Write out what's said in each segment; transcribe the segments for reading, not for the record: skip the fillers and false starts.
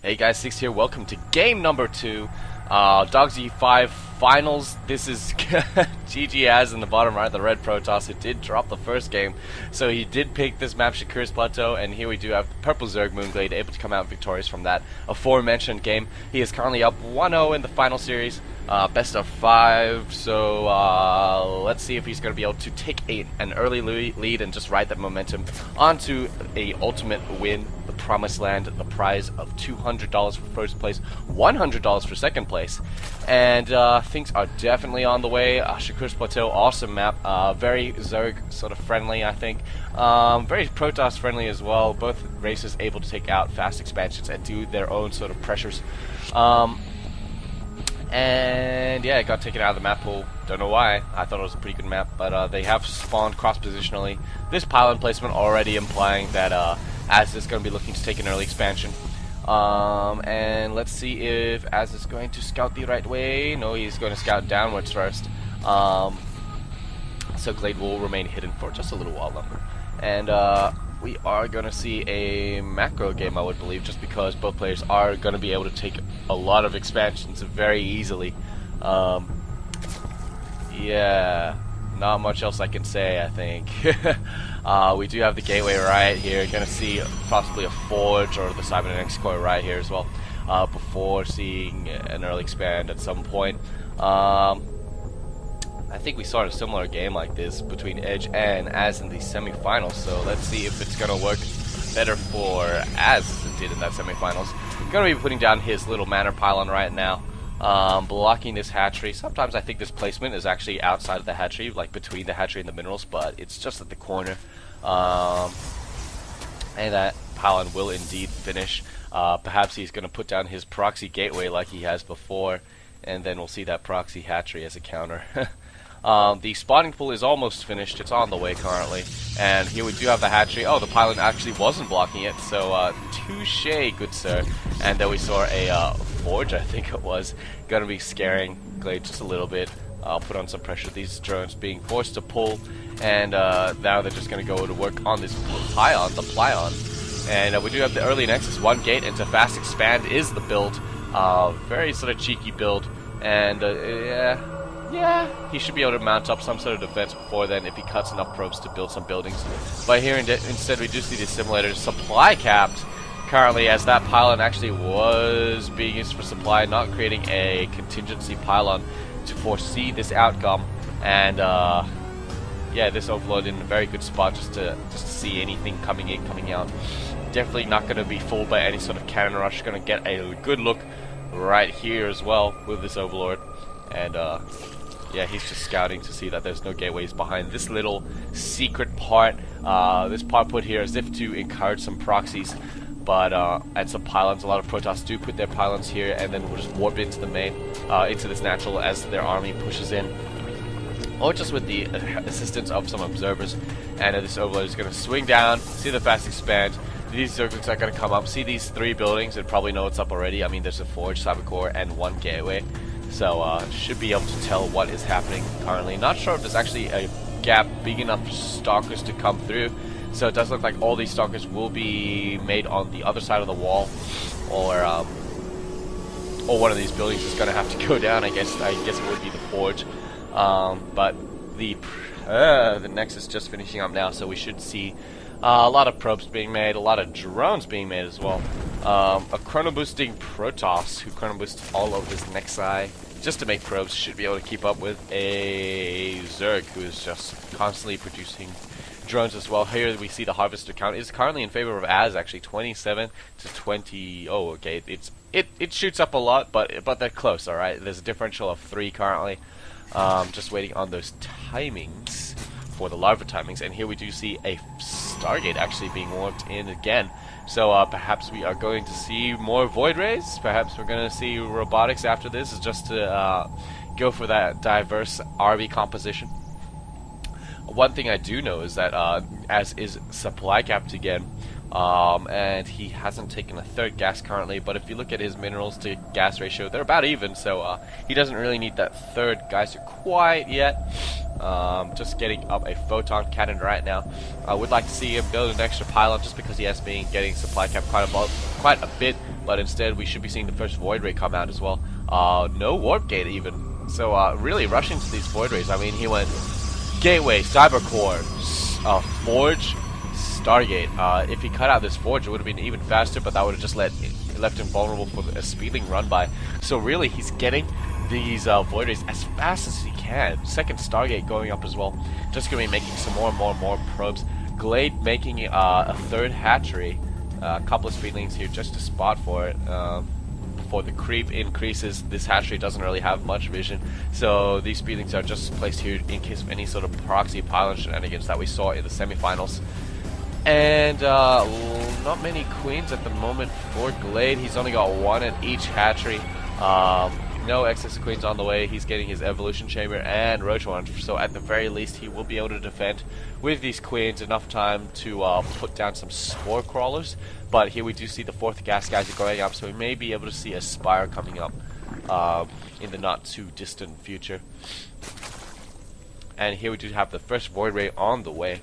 Hey guys, Six here. Welcome to game number 2, Dogsi Finals. This is GG as in the bottom right, the red Protoss, who did drop the first game. So he did pick this map, Shakur's Plateau, and here we do have Purple Zerg Moonglade able to come out victorious from that aforementioned game. He is currently up 1-0 in the final series, best of 5. So let's see if he's going to be able to take an early lead and just ride that momentum onto a ultimate win. The promised land, the prize of $200 for first place, $100 for second place, and things are definitely on the way. Shakur's Plateau, awesome map, very Zerg sort of friendly, I think, very Protoss friendly as well. Both races able to take out fast expansions and do their own sort of pressures. And yeah, it got taken out of the map pool. Don't know why. I thought it was a pretty good map, but they have spawned cross-positionally. This pylon placement already implying that Az is going to be looking to take an early expansion. And let's see if Az is going to scout the right way. No, he's going to scout downwards first. So Glade will remain hidden for just a little while longer. And we are going to see a macro game, I would believe, just because both players are going to be able to take a lot of expansions very easily. Yeah, not much else I can say, I think. We do have the gateway right here. Going to see possibly a forge or the cybernetics core right here as well, before seeing an early expand at some point. I think we saw a similar game like this between Edge and Az in the semifinals, so let's see if it's going to work better for Az as it did in that semifinals. Going to be putting down his little manor pylon right now, blocking this hatchery. Sometimes I think this placement is actually outside of the hatchery, like between the hatchery and the minerals, but it's just at the corner. And that pylon will indeed finish. Perhaps he's going to put down his proxy gateway like he has before, and then we'll see that proxy hatchery as a counter. The spawning pool is almost finished. It's on the way currently. And here we do have the hatchery. Oh, the pylon actually wasn't blocking it, so touche, good sir. And then we saw a forge, I think it was, gonna be scaring Glade just a little bit. I'll put on some pressure. These drones being forced to pull, and now they're just gonna go to work on this pylon, the plyon. And we do have the early nexus. One gate into fast expand is the build. Very sort of cheeky build, and yeah, he should be able to mount up some sort of defense before then if he cuts enough probes to build some buildings. But here instead we do see the assimilator supply capped currently, as that pylon actually was being used for supply, not creating a contingency pylon to foresee this outcome. And yeah, this overload in a very good spot just to see anything coming in, coming out. Definitely not going to be fooled by any sort of cannon rush. Going to get a good look right here as well with this overlord. And yeah, he's just scouting to see that there's no gateways behind this little secret part. This part put here as if to encourage some proxies, but and some pylons. A lot of Protoss do put their pylons here, and then we'll just warp into the main, into this natural as their army pushes in, or just with the assistance of some observers. And this overload is going to swing down, see the fast expand. These circles are going to come up, see these 3 buildings, and probably know what's up already. I mean, there's a forge, cyber core, and 1 gateway. So should be able to tell what is happening currently. Not sure if there's actually a gap big enough for stalkers to come through. So it does look like all these stalkers will be made on the other side of the wall, or one of these buildings is going to have to go down. I guess it would be the forge. But the Nexus just finishing up now, so we should see a lot of probes being made, a lot of drones being made as well. A chrono boosting Protoss who chrono boosts all of his Nexi just to make probes should be able to keep up with a Zerg who is just constantly producing drones as well. Here we see the harvester count is currently in favor of Az, actually 27 to 20. Oh, okay, it shoots up a lot, but they're close. All right, there's a differential of 3 currently. Just waiting on those timings for the larva timings, and here we do see a Stargate actually being warped in again. So perhaps we are going to see more Void Rays. Perhaps we're going to see robotics after this, just to go for that diverse RV composition. One thing I do know is that Az is supply capped again, and he hasn't taken a 3rd gas currently, but if you look at his minerals to gas ratio, they're about even, so he doesn't really need that 3rd geyser quite yet. Just getting up a photon cannon right now. I would like to see him build an extra pylon just because he has been getting supply cap quite a bit, but instead we should be seeing the first void ray come out as well. No warp gate even. So really rushing to these void rays. I mean, he went Gateway, Cybercore, Forge, Stargate. If he cut out this Forge, it would have been even faster, but that would have just left him vulnerable for a speeding run by. So really, he's getting these void rays as fast as he can. Second Stargate going up as well. Just going to be making some more and more probes. Glade making a third hatchery. A couple of speedlings here just to spot for it. Before the creep increases, this hatchery doesn't really have much vision, so these speedlings are just placed here in case of any sort of proxy pylon shenanigans that we saw in the semifinals. And not many queens at the moment for Glade. He's only got one at each hatchery. No excess queens on the way. He's getting his evolution chamber and roach one, so at the very least he will be able to defend with these queens enough time to put down some spore crawlers. But here we do see the fourth gas geyser going up, so we may be able to see a spire coming up in the not too distant future. And here we do have the first void ray on the way.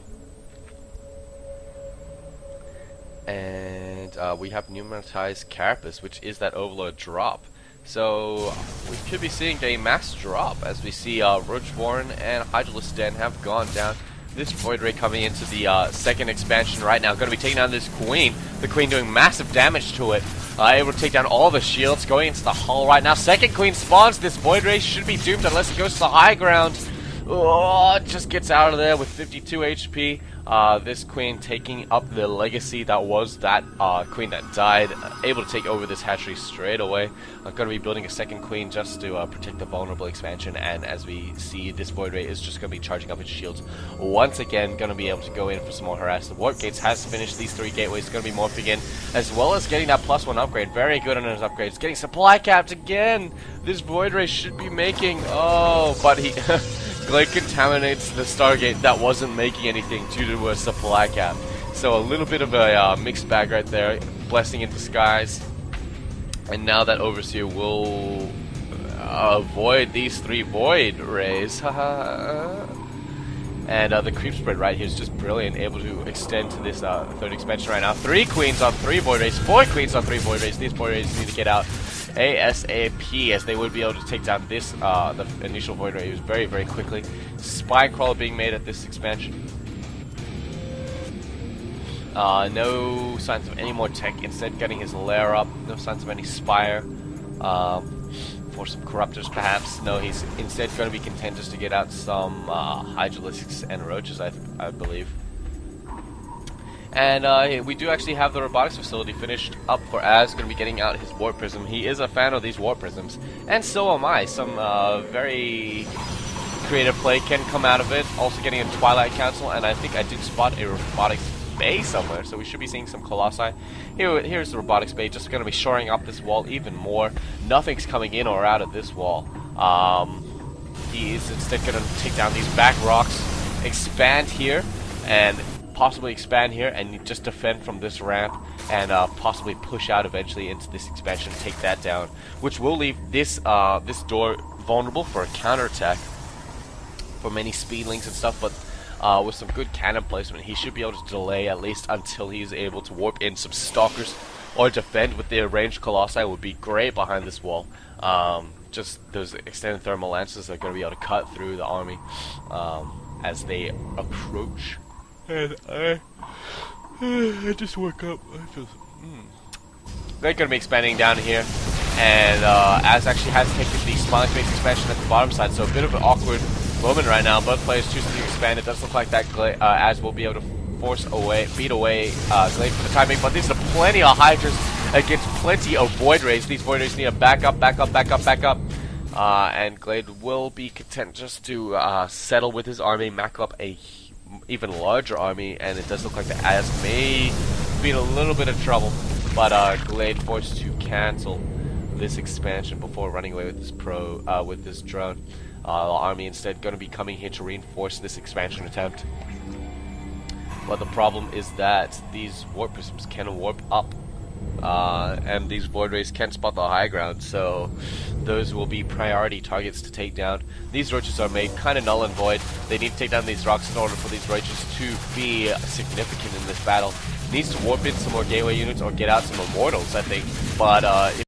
And we have pneumatized carapace, which is that overlord drop. So we could be seeing a mass drop as we see Roach Warren and Hydralisk Den have gone down. This void ray coming into the second expansion right now, going to be taking down this queen. The queen doing massive damage to it. Able to take down all the shields, going into the hull right now. Second queen spawns. This void ray should be doomed unless it goes to the high ground. Oh, it just gets out of there with 52 HP. This queen taking up the legacy that was that queen that died, able to take over this hatchery straight away. I'm going to be building a second queen just to protect the vulnerable expansion, and as we see, this void ray is just going to be charging up its shields once again. Going to be able to go in for some more harass. The warp gates has finished these three gateways, going to be morphing in, as well as getting that +1 upgrade. Very good on his upgrades. Getting supply capped again. This void ray should be making, but he Glade contaminates the Stargate that wasn't making anything due to a supply cap. So a little bit of a mixed bag right there. Blessing in disguise. And now that Overseer will avoid these three void rays. And the creep spread right here is just brilliant. Able to extend to this third expansion right now. 3 queens on 3 void rays. 4 queens on 3 void rays. These void rays need to get out ASAP, as they would be able to take down this the initial void ray very, very quickly. Spine crawler being made at this expansion. No signs of any more tech, instead getting his lair up. No signs of any spire. For some corruptors perhaps. No, he's instead going to be content just to get out some hydralisks and roaches, I believe. And we do actually have the robotics facility finished up for Az. Going to be getting out his warp prism. He is a fan of these warp prisms, and so am I. Some very creative play can come out of it. Also getting a Twilight Council, and I think I did spot a robotics bay somewhere, so we should be seeing some colossi. Here's the robotics bay, just going to be shoring up this wall even more. Nothing's coming in or out of this wall. He is instead going to take down these back rocks, expand here, and possibly expand here and just defend from this ramp, and possibly push out eventually into this expansion, take that down, which will leave this this door vulnerable for a counterattack for many speedlings and stuff. But with some good cannon placement, he should be able to delay at least until he's able to warp in some stalkers or defend with the ranged colossi. Would be great behind this wall. Just those extended thermal lances are going to be able to cut through the army as they approach. And I just woke up. I feel they're going to be expanding down here, and Az actually has taken the smiling face expansion at the bottom side, so a bit of an awkward moment right now. Both players choosing to expand. It does look like that Az will be able to beat away Glade for the timing, but these are plenty of hydras against plenty of void rays. These void rays need a back up, and Glade will be content just to settle with his army, mac up a even larger army, and it does look like the Az may be in a little bit of trouble, but Glade forced to cancel this expansion before running away with this with this drone. The army instead going to be coming here to reinforce this expansion attempt. But the problem is that these warp prisms can warp up and these Void Rays can spot the high ground, so those will be priority targets to take down. These roaches are made kind of null and void. They need to take down these rocks in order for these roaches to be significant in this battle. Needs to warp in some more gateway units or get out some immortals, I think, but